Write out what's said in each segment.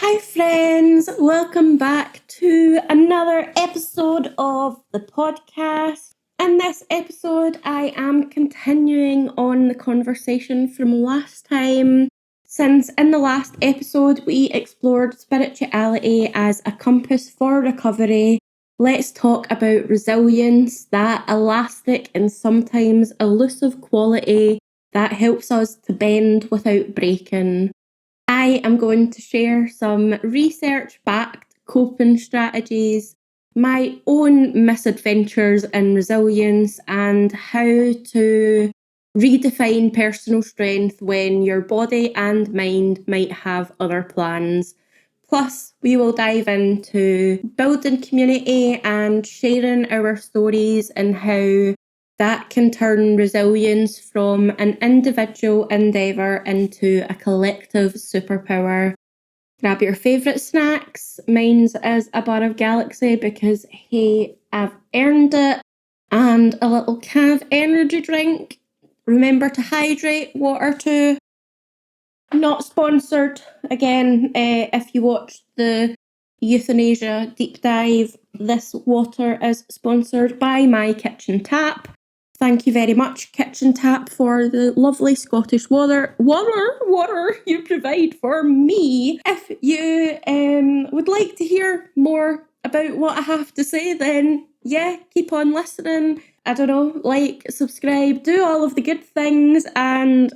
Hi friends, welcome back to another episode of the podcast. In this episode, I am continuing on the conversation from last time. Since in the last episode, we explored spirituality as a compass for recovery, let's talk about resilience, that elastic and sometimes elusive quality that helps us to bend without breaking. I am going to share some research-backed coping strategies, my own misadventures in resilience, and how to redefine personal strength when your body and mind might have other plans. Plus, we will dive into building community and sharing our stories and how that can turn resilience from an individual endeavour into a collective superpower. Grab your favourite snacks. Mine's is a bar of Galaxy because, hey, I've earned it. And a little can of energy drink. Remember to hydrate, water too. Not sponsored. Again, if you watched the euthanasia deep dive, this water is sponsored by my kitchen tap. Thank you very much, Kitchen Tap, for the lovely Scottish water you provide for me. If you would like to hear more about what I have to say, then yeah, keep on listening. I don't know, like, subscribe, do all of the good things, and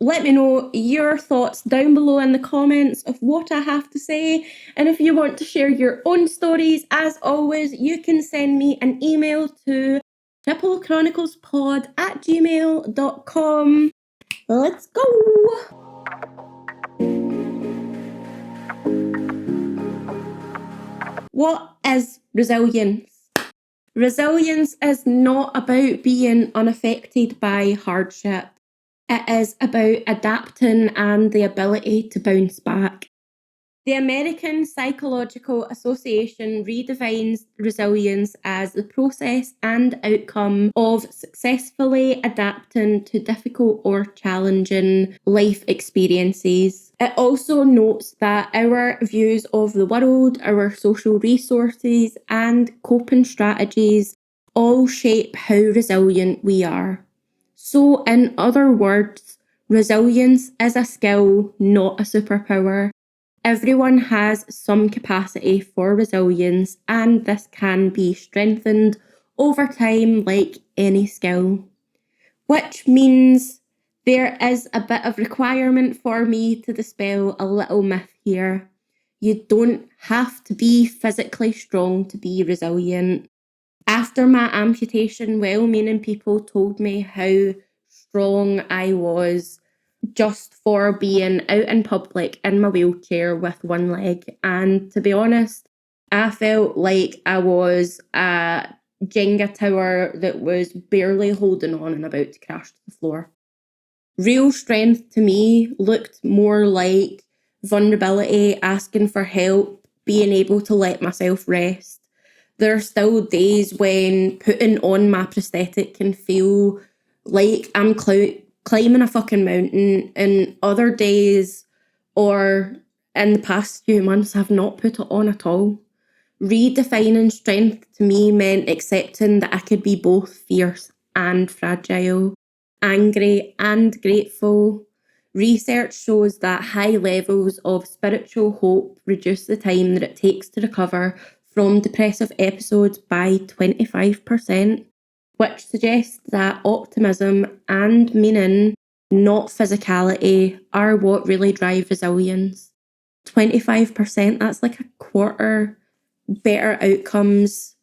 let me know your thoughts down below in the comments of what I have to say. And if you want to share your own stories, as always, you can send me an email to tripleChroniclespod@gmail.com. Let's go! What is resilience? Resilience is not about being unaffected by hardship. It is about adapting and the ability to bounce back. The American Psychological Association redefines resilience as the process and outcome of successfully adapting to difficult or challenging life experiences. It also notes that our views of the world, our social resources, and coping strategies all shape how resilient we are. So, in other words, resilience is a skill, not a superpower. Everyone has some capacity for resilience, and this can be strengthened over time like any skill. Which means there is a bit of requirement for me to dispel a little myth here. You don't have to be physically strong to be resilient. After my amputation, well-meaning people told me how strong I was just for being out in public in my wheelchair with one leg. And to be honest, I felt like I was a Jenga tower that was barely holding on and about to crash to the floor. Real strength to me looked more like vulnerability, asking for help, being able to let myself rest. There are still days when putting on my prosthetic can feel like I'm climbing a fucking mountain, and other days or in the past few months I've not put it on at all. Redefining strength to me meant accepting that I could be both fierce and fragile, angry and grateful. Research shows that high levels of spiritual hope reduce the time that it takes to recover from depressive episodes by 25%, which suggests that optimism and meaning, not physicality, are what really drive resilience. 25%, that's like a quarter better outcomes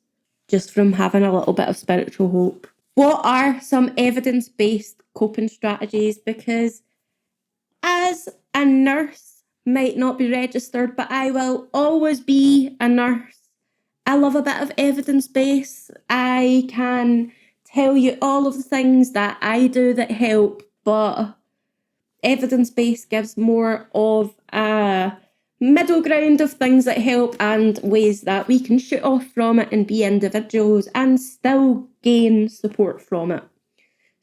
just from having a little bit of spiritual hope. What are some evidence-based coping strategies? Because as a nurse, might not be registered, but I will always be a nurse. I love a bit of evidence base. I can tell you all of the things that I do that help, but evidence base gives more of a middle ground of things that help and ways that we can shoot off from it and be individuals and still gain support from it.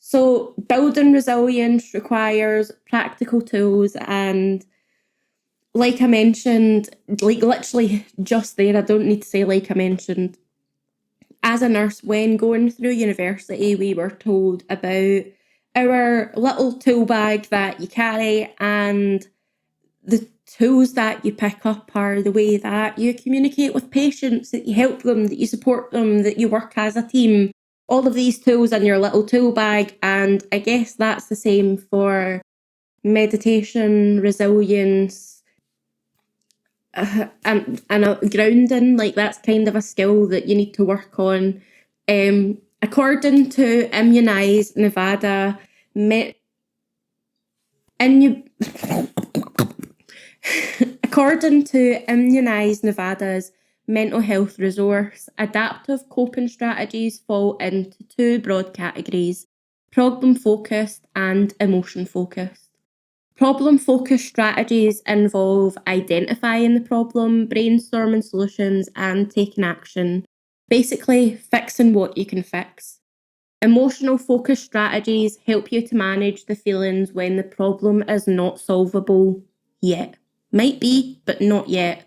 So building resilience requires practical tools and like I mentioned, like literally just there, I don't need to say like I mentioned, as a nurse, when going through university, we were told about our little tool bag that you carry, and the tools that you pick up are the way that you communicate with patients, that you help them, that you support them, that you work as a team. All of these tools in your little tool bag. And I guess that's the same for meditation, resilience, and grounding. Like, that's kind of a skill that you need to work on. According to Immunize Nevada, according to Immunize Nevada's mental health resource, adaptive coping strategies fall into two broad categories: problem focused and emotion focused. Problem focused strategies involve identifying the problem, brainstorming solutions, and taking action. Basically, fixing what you can fix. Emotional focused strategies help you to manage the feelings when the problem is not solvable yet. Might be, but not yet.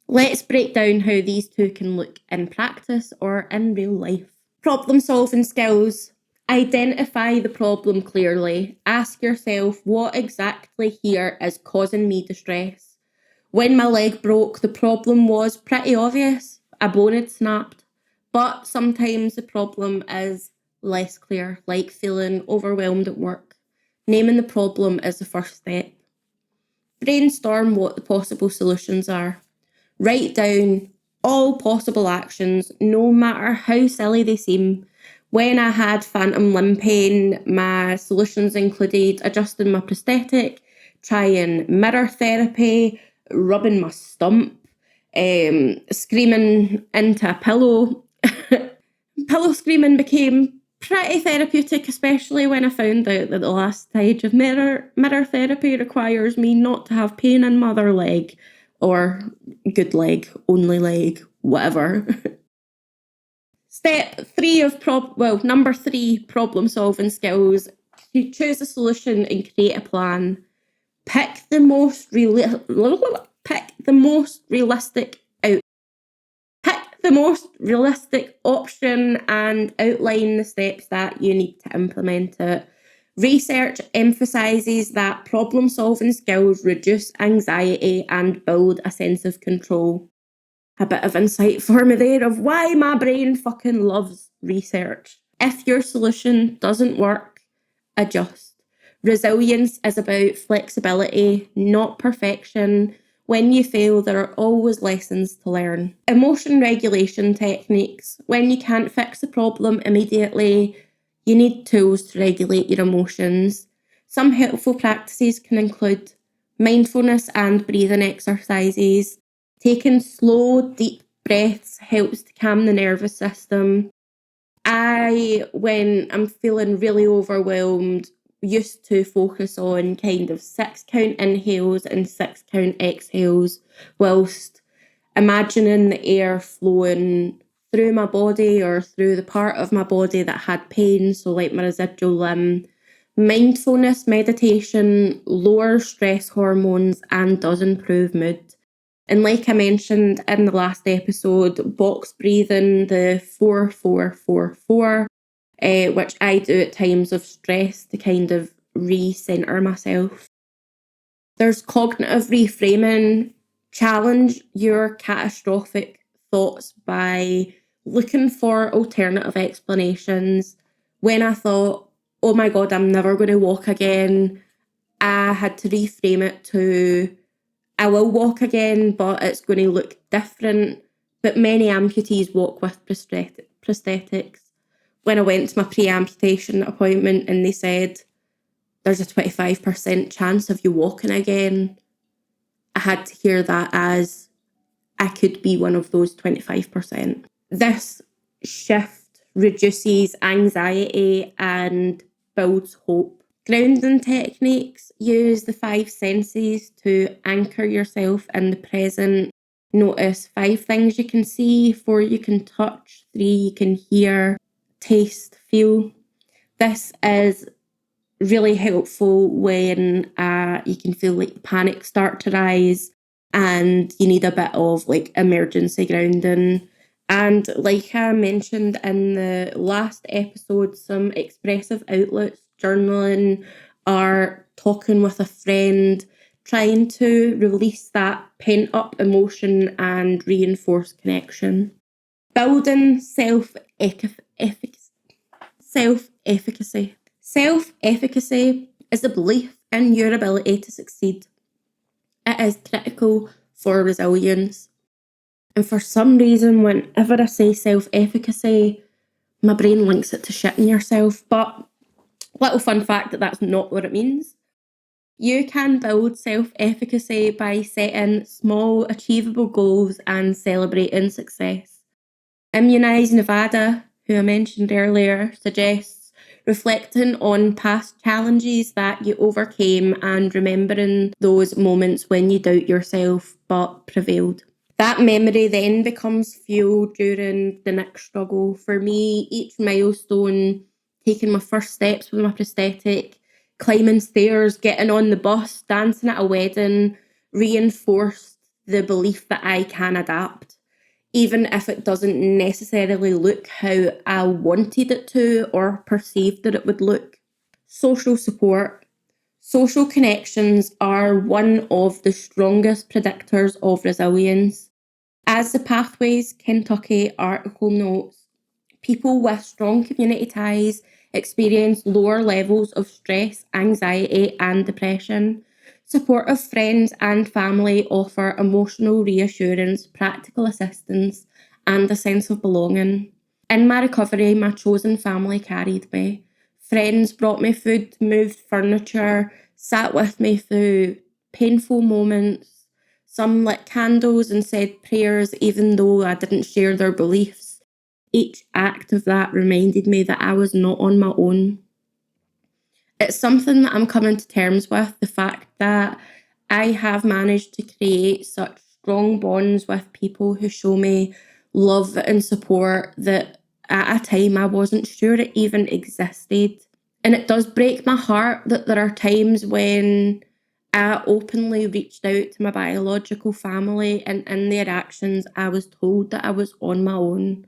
Let's break down how these two can look in practice or in real life. Problem solving skills. Identify the problem clearly. Ask yourself, what exactly here is causing me distress? When my leg broke, the problem was pretty obvious. A bone had snapped. But sometimes the problem is less clear, like feeling overwhelmed at work. Naming the problem is the first step. Brainstorm what the possible solutions are. Write down all possible actions, no matter how silly they seem. When I had phantom limb pain, my solutions included adjusting my prosthetic, trying mirror therapy, rubbing my stump, screaming into a pillow. Pillow screaming became pretty therapeutic, especially when I found out that the last stage of mirror therapy requires me not to have pain in my other leg, or good leg, only leg, whatever. Number 3, problem solving skills. You choose a solution and create a plan. Pick the most realistic option and outline the steps that you need to implement it. Research emphasises that problem-solving skills reduce anxiety and build a sense of control. A bit of insight for me there of why my brain fucking loves research. If your solution doesn't work, adjust. Resilience is about flexibility, not perfection. When you fail, there are always lessons to learn. Emotion regulation techniques. When you can't fix the problem immediately, you need tools to regulate your emotions. Some helpful practices can include mindfulness and breathing exercises. Taking slow, deep breaths helps to calm the nervous system. When I'm feeling really overwhelmed, used to focus on kind of 6 count inhales and 6 count exhales, whilst imagining the air flowing through my body or through the part of my body that had pain, so like my residual limb. Mindfulness meditation lowers stress hormones and does improve mood. And like I mentioned in the last episode, box breathing, the 4-4-4-4, which I do at times of stress to kind of recenter myself. There's cognitive reframing. Challenge your catastrophic thoughts by looking for alternative explanations. When I thought, oh my God, I'm never going to walk again, I had to reframe it to, I will walk again, but it's going to look different. But many amputees walk with prosthetics. When I went to my pre-amputation appointment and they said, there's a 25% chance of you walking again, I had to hear that as I could be one of those 25%. This shift reduces anxiety and builds hope. Grounding techniques use the 5 senses to anchor yourself in the present. Notice 5 things you can see, 4 you can touch, 3 you can hear, taste, feel. This is really helpful when you can feel like panic start to rise. and you need a bit of like emergency grounding. And like I mentioned in the last episode, some expressive outlets, journaling, or talking with a friend, trying to release that pent up emotion and reinforce connection. Building self-efficacy. Self-efficacy. Self-efficacy is the belief in your ability to succeed. It is critical for resilience. And for some reason, whenever I say self-efficacy, my brain links it to shitting yourself. But little fun fact that that's not what it means. You can build self-efficacy by setting small, achievable goals and celebrating success. Immunise Nevada, who I mentioned earlier, suggests reflecting on past challenges that you overcame and remembering those moments when you doubt yourself but prevailed. That memory then becomes fuel during the next struggle. For me, each milestone, taking my first steps with my prosthetic, climbing stairs, getting on the bus, dancing at a wedding, reinforced the belief that I can adapt, even if it doesn't necessarily look how I wanted it to or perceived that it would look. Social support. Social connections are one of the strongest predictors of resilience. As the Pathways Kentucky article notes, people with strong community ties experience lower levels of stress, anxiety, and depression. Supportive friends and family offer emotional reassurance, practical assistance, and a sense of belonging. In my recovery, my chosen family carried me. Friends brought me food, moved furniture, sat with me through painful moments. Some lit candles and said prayers even though I didn't share their beliefs. Each act of that reminded me that I was not on my own. It's something that I'm coming to terms with, the fact that I have managed to create such strong bonds with people who show me love and support that at a time I wasn't sure it even existed. And it does break my heart that there are times when I openly reached out to my biological family, and in their actions, I was told that I was on my own.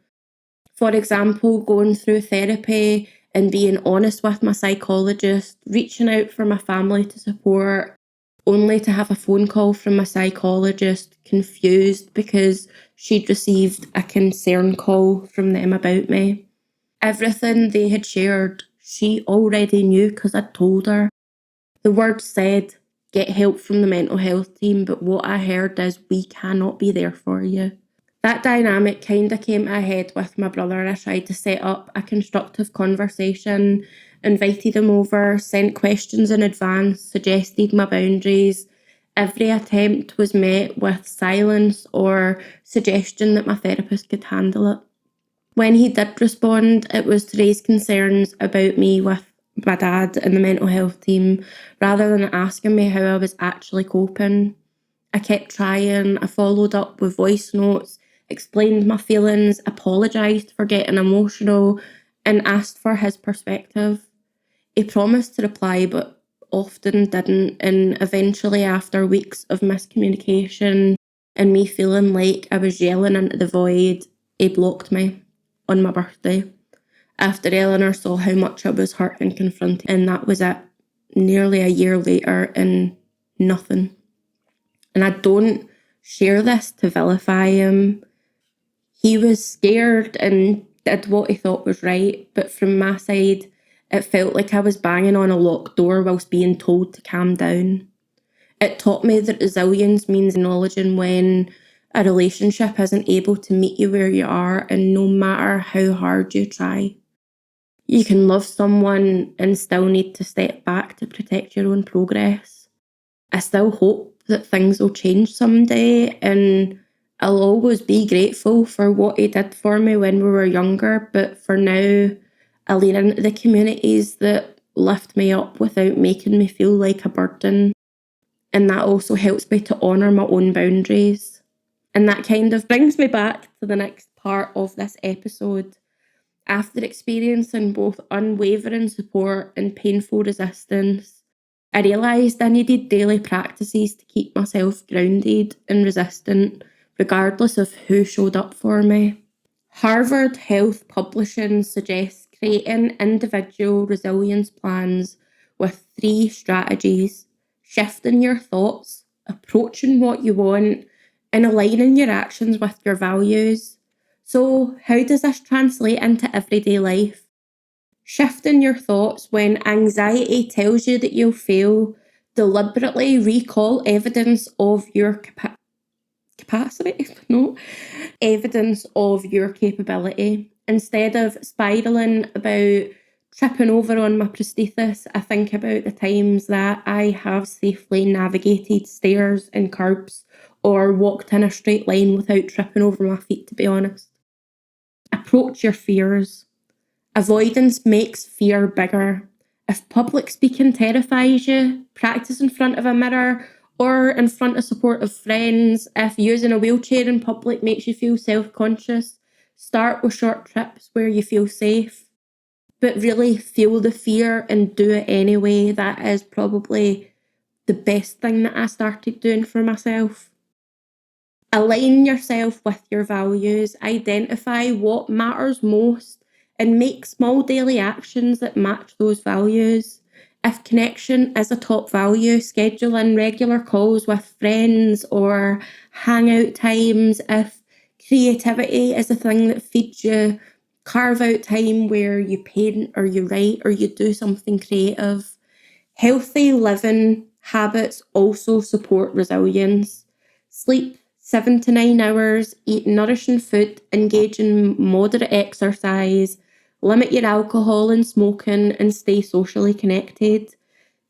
For example, going through therapy and being honest with my psychologist, reaching out for my family to support, only to have a phone call from my psychologist confused because she'd received a concern call from them about me. Everything they had shared, she already knew because I'd told her. The word said, get help from the mental health team, but what I heard is, we cannot be there for you. That dynamic kind of came ahead with my brother. I tried to set up a constructive conversation, invited him over, sent questions in advance, suggested my boundaries. Every attempt was met with silence or suggestion that my therapist could handle it. When he did respond, it was to raise concerns about me with my dad and the mental health team, rather than asking me how I was actually coping. I kept trying. I followed up with voice notes, explained my feelings, apologised for getting emotional, and asked for his perspective. He promised to reply, but often didn't. And eventually, after weeks of miscommunication and me feeling like I was yelling into the void, he blocked me on my birthday. After Eleanor saw how much I was hurt and confronted, and that was it. Nearly a year later, and nothing. And I don't share this to vilify him. He was scared and did what he thought was right. But from my side, it felt like I was banging on a locked door whilst being told to calm down. It taught me that resilience means acknowledging when a relationship isn't able to meet you where you are, and no matter how hard you try. You can love someone and still need to step back to protect your own progress. I still hope that things will change someday, and I'll always be grateful for what he did for me when we were younger. But for now, I lean into the communities that lift me up without making me feel like a burden. And that also helps me to honour my own boundaries. And that kind of brings me back to the next part of this episode. After experiencing both unwavering support and painful resistance, I realised I needed daily practices to keep myself grounded and resistant, regardless of who showed up for me. Harvard Health Publishing suggests creating individual resilience plans with 3 strategies: shifting your thoughts, approaching what you want, and aligning your actions with your values. So, how does this translate into everyday life? Shifting your thoughts: when anxiety tells you that you'll fail, deliberately recall evidence of your capacity, no, evidence of your capability. Instead of spiraling about tripping over on my prosthesis, I think about the times that I have safely navigated stairs and curbs or walked in a straight line without tripping over my feet, to be honest. Approach your fears. Avoidance makes fear bigger. If public speaking terrifies you, practice in front of a mirror or in front of supportive friends. If using a wheelchair in public makes you feel self-conscious, start with short trips where you feel safe. But really feel the fear and do it anyway. That is probably the best thing that I started doing for myself. Align yourself with your values. Identify what matters most and make small daily actions that match those values. If connection is a top value, schedule in regular calls with friends or hangout times. If creativity is a thing that feeds you, carve out time where you paint or you write or you do something creative. Healthy living habits also support resilience. Sleep 7 to 9 hours, eat nourishing food, engage in moderate exercise, limit your alcohol and smoking, and stay socially connected.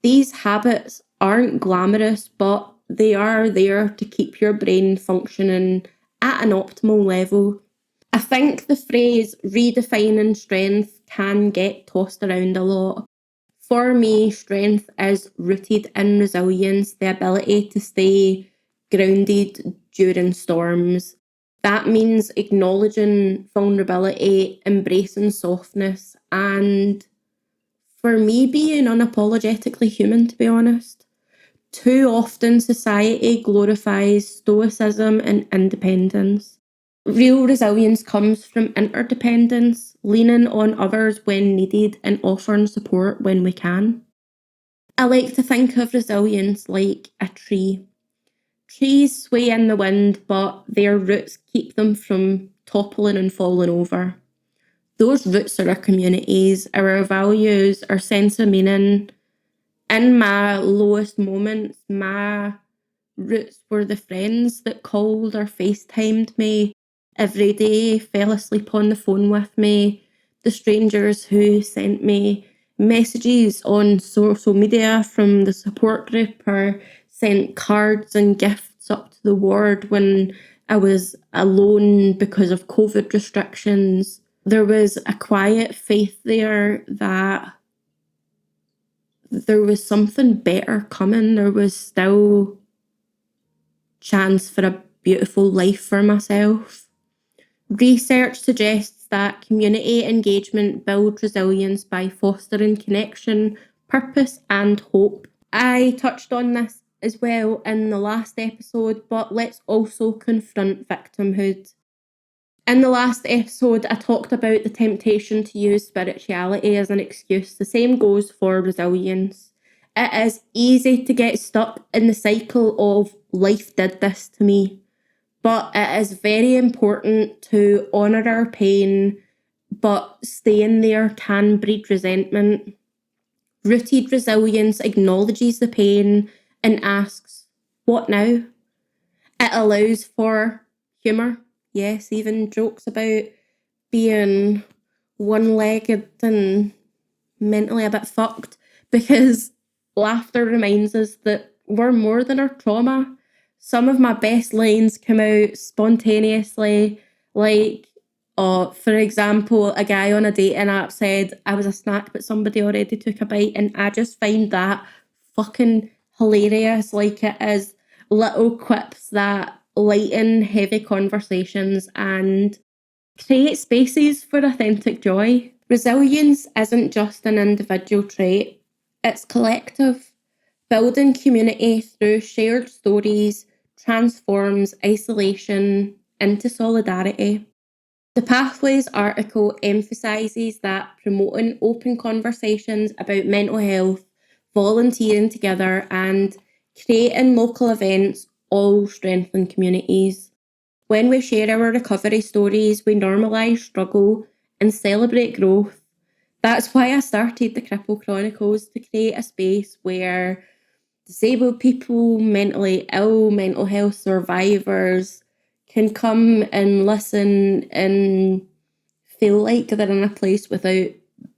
These habits aren't glamorous, but they are there to keep your brain functioning at an optimal level. I think the phrase redefining strength can get tossed around a lot. For me, strength is rooted in resilience, the ability to stay grounded during storms. That means acknowledging vulnerability, embracing softness, and for me, being unapologetically human, to be honest. Too often, society glorifies stoicism and independence. Real resilience comes from interdependence, leaning on others when needed and offering support when we can. I like to think of resilience like a tree. Trees sway in the wind, but their roots keep them from toppling and falling over. Those roots are our communities, our values, our sense of meaning. In my lowest moments, my roots were the friends that called or FaceTimed me every day, fell asleep on the phone with me, the strangers who sent me messages on social media from the support group or sent cards and gifts up to the ward when I was alone because of COVID restrictions. There was a quiet faith there that there was something better coming. There was still chance for a beautiful life for myself. Research suggests that community engagement builds resilience by fostering connection, purpose, and hope. I touched on this as well in the last episode, but let's also confront victimhood. In the last episode, I talked about the temptation to use spirituality as an excuse. The same goes for resilience. It is easy to get stuck in the cycle of life did this to me, but it is very important to honour our pain, but staying there can breed resentment. Rooted resilience acknowledges the pain and asks, what now? It allows for humour. Yes, even jokes about being one-legged and mentally a bit fucked, because laughter reminds us that we're more than our trauma. Some of my best lines come out spontaneously, like, for example, a guy on a dating app said, I was a snack, but somebody already took a bite, and I just find that fucking hilarious. Like, it is little quips that lighten heavy conversations and create spaces for authentic joy. Resilience isn't just an individual trait, it's collective. Building community through shared stories transforms isolation into solidarity. The Pathways article emphasises that promoting open conversations about mental health, volunteering together, and creating local events all strengthen communities. When we share our recovery stories, we normalise struggle and celebrate growth. That's why I started the Cripple Chronicles, to create a space where disabled people, mentally ill, mental health survivors can come and listen and feel like they're in a place without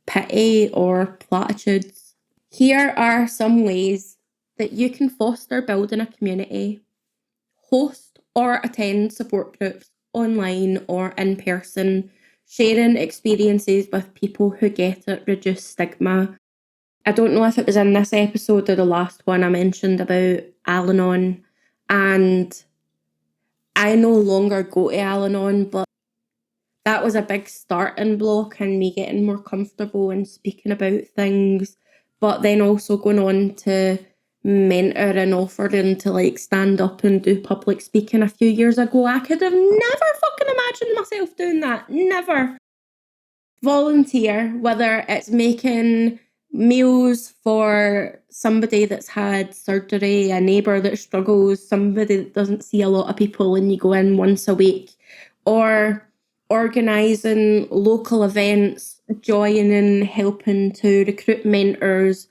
pity or platitudes. Here are some ways that you can foster building a community. Host or attend support groups online or in person. Sharing experiences with people who get it reduce stigma. I don't know if it was in this episode or the last one I mentioned about Al-Anon, and I no longer go to Al-Anon, but that was a big starting block in me getting more comfortable and speaking about things, but then also going on to mentor and offering to like stand up and do public speaking a few years ago. I could have never fucking imagined myself doing that. Never. Volunteer, whether it's making meals for somebody that's had surgery, a neighbour that struggles, somebody that doesn't see a lot of people and you go in once a week, or organising local events, joining, helping to recruit mentors.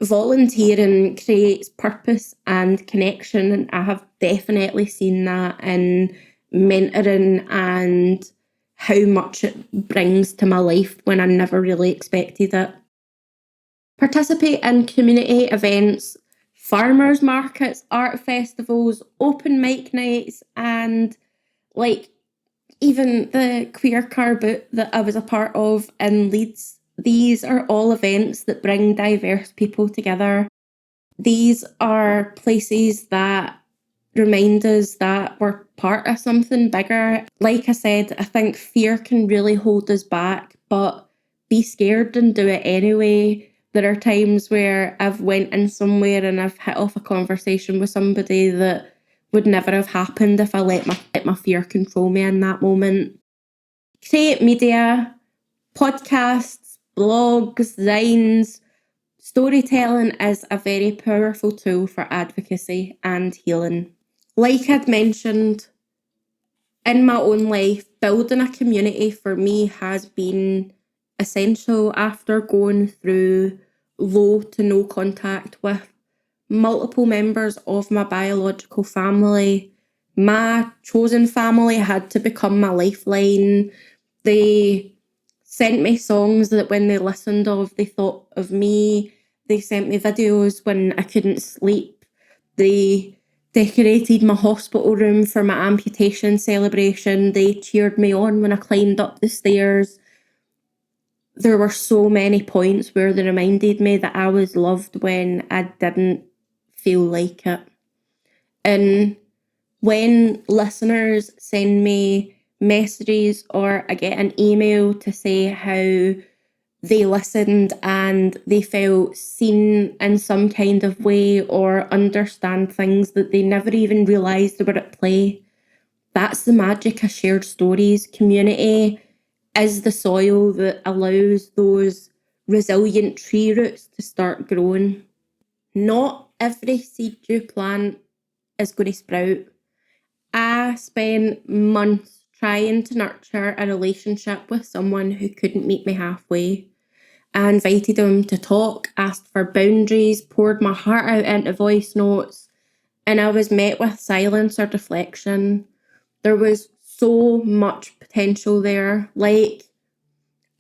Volunteering creates purpose and connection, and I have definitely seen that in mentoring and how much it brings to my life when I never really expected it. Participate in community events, farmers markets, art festivals, open mic nights, and like even the queer car boot that I was a part of in Leeds. These are all events that bring diverse people together. These are places that remind us that we're part of something bigger. Like I said, I think fear can really hold us back, but be scared and do it anyway. There are times where I've went in somewhere and I've hit off a conversation with somebody that would never have happened if I let my fear control me in that moment. Create media, podcasts, blogs, zines. Storytelling is a very powerful tool for advocacy and healing. Like I'd mentioned, in my own life, building a community for me has been essential after going through low to no contact with multiple members of my biological family. My chosen family had to become my lifeline. They sent me songs that when they listened of, they thought of me. They sent me videos when I couldn't sleep. They decorated my hospital room for my amputation celebration. They cheered me on when I climbed up the stairs. There were so many points where they reminded me that I was loved when I didn't feel like it. And when listeners send me messages or I get an email to say how they listened and they felt seen in some kind of way or understand things that they never even realised were at play, that's the magic of shared stories. Community is the soil that allows those resilient tree roots to start growing. Not every seed you plant is going to sprout. I spent months trying to nurture a relationship with someone who couldn't meet me halfway. I invited them to talk, asked for boundaries, poured my heart out into voice notes, and I was met with silence or deflection. There was so much potential there, like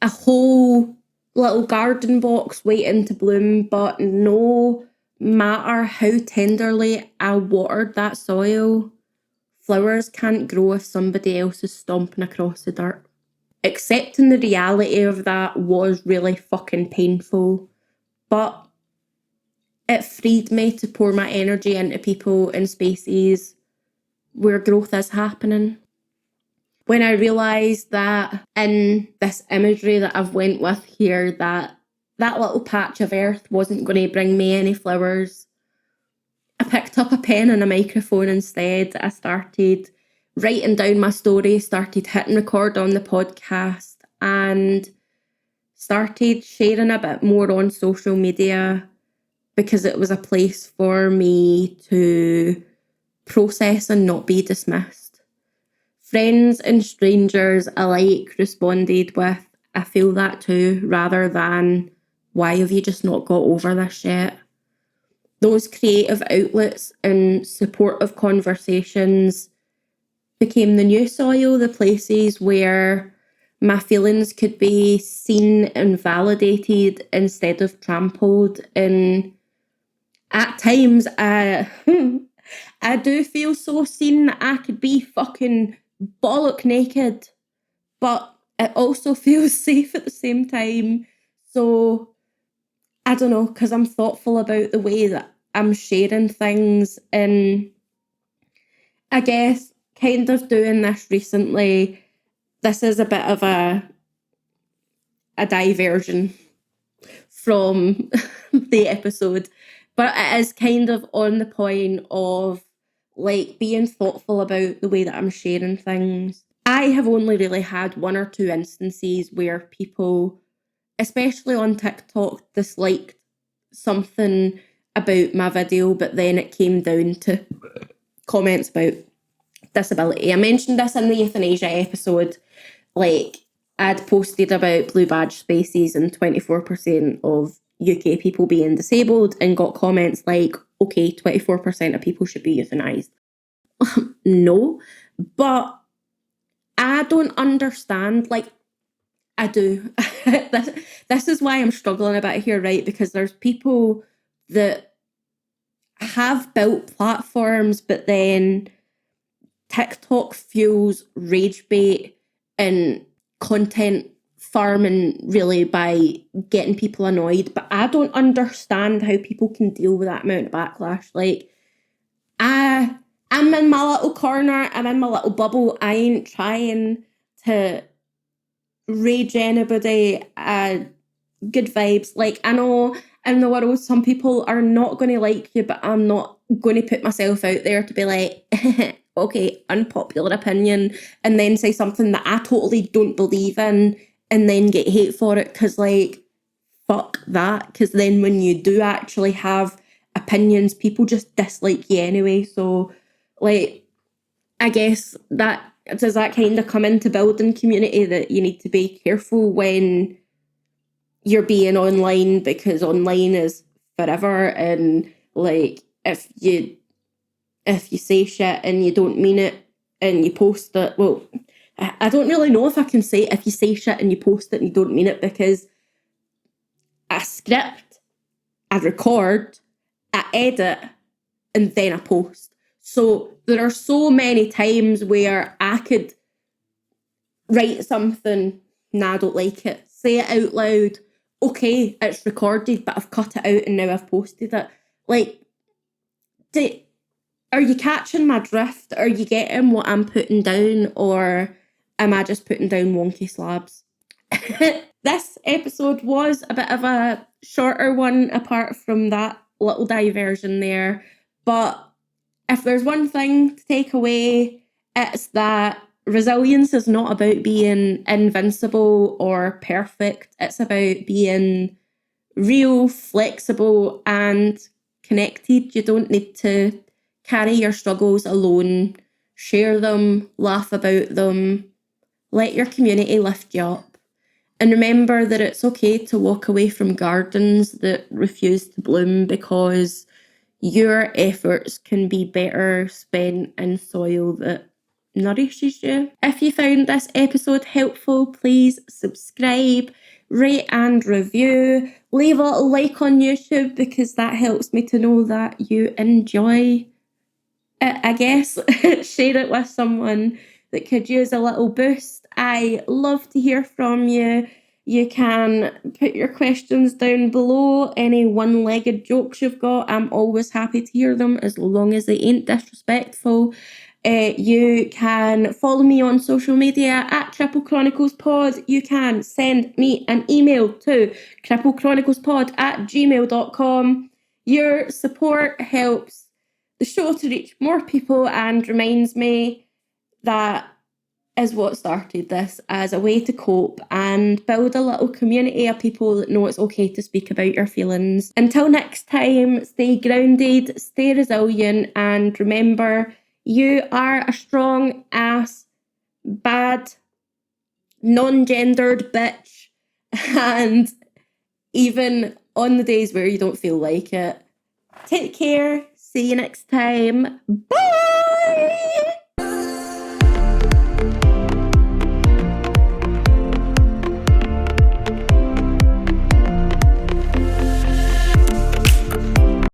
a whole little garden box waiting to bloom, but no matter how tenderly I watered that soil, flowers can't grow if somebody else is stomping across the dirt. Accepting the reality of that was really fucking painful, but it freed me to pour my energy into people and spaces where growth is happening. When I realised that in this imagery that I've went with here, that little patch of earth wasn't going to bring me any flowers, I picked up a pen and a microphone instead. I started writing down my story, started hitting record on the podcast, and started sharing a bit more on social media because it was a place for me to process and not be dismissed. Friends and strangers alike responded with, "I feel that too," rather than, "Why have you just not got over this yet?" Those creative outlets and supportive conversations became the new soil, the places where my feelings could be seen and validated instead of trampled. And at times, I do feel so seen that I could be fucking bollock naked, but it also feels safe at the same time. So I don't know, because I'm thoughtful about the way that I'm sharing things. And I guess kind of doing this recently, this is a bit of a diversion from the episode, but it is kind of on the point of like being thoughtful about the way that I'm sharing things. I have only really had one or two instances where people, especially on TikTok, disliked something about my video, but then it came down to comments about disability. I mentioned this in the euthanasia episode. Like, I'd posted about blue badge spaces and 24% of UK people being disabled and got comments like, okay, 24% of people should be euthanized. No, but I don't understand. Like, I do. this is why I'm struggling a bit here, right? Because there's people that have built platforms, but then TikTok fuels rage bait and content farming really by getting people annoyed. But I don't understand how people can deal with that amount of backlash. Like, I'm in my little corner, I'm in my little bubble. I ain't trying to rage anybody. Good vibes. Like, I know in the world some people are not going to like you, but I'm not going to put myself out there to be like, okay, unpopular opinion, and then say something that I totally don't believe in and then get hate for it, because like, fuck that. Because then when you do actually have opinions, people just dislike you anyway. So like, I guess that does that kind of come into building community, that you need to be careful when you're being online, because online is forever. And like, if you say shit and you don't mean it and you post it, well, I don't really know if I can say if you say shit and you post it and you don't mean it, because I script, I record, I edit, and then I post. So there are so many times where I could write something, nah, I don't like it, say it out loud, okay, it's recorded, but I've cut it out and now I've posted it. Like, are you catching my drift? Are you getting what I'm putting down? Or am I just putting down wonky slabs? This episode was a bit of a shorter one apart from that little diversion there. But if there's one thing to take away, it's that resilience is not about being invincible or perfect. It's about being real, flexible, and connected. You don't need to carry your struggles alone. Share them, laugh about them, let your community lift you up. And remember that it's okay to walk away from gardens that refuse to bloom, because your efforts can be better spent in soil that nourishes you. If you found this episode helpful, please subscribe, rate and review, leave a little like on YouTube, because that helps me to know that you enjoy it, I guess. Share it with someone that could use a little boost. I love to hear from you. You can put your questions down below. Any one-legged jokes you've got, I'm always happy to hear them, as long as they ain't disrespectful. You can follow me on social media at Triple Chronicles Pod. You can send me an email to cripplecchroniclespod@gmail.com. Your support helps the show to reach more people and reminds me that is what started this, as a way to cope and build a little community of people that know it's okay to speak about your feelings. Until next time, stay grounded, stay resilient, and remember, you are a strong ass, bad, non-gendered bitch. And even on the days where you don't feel like it, take care. See you next time. Bye!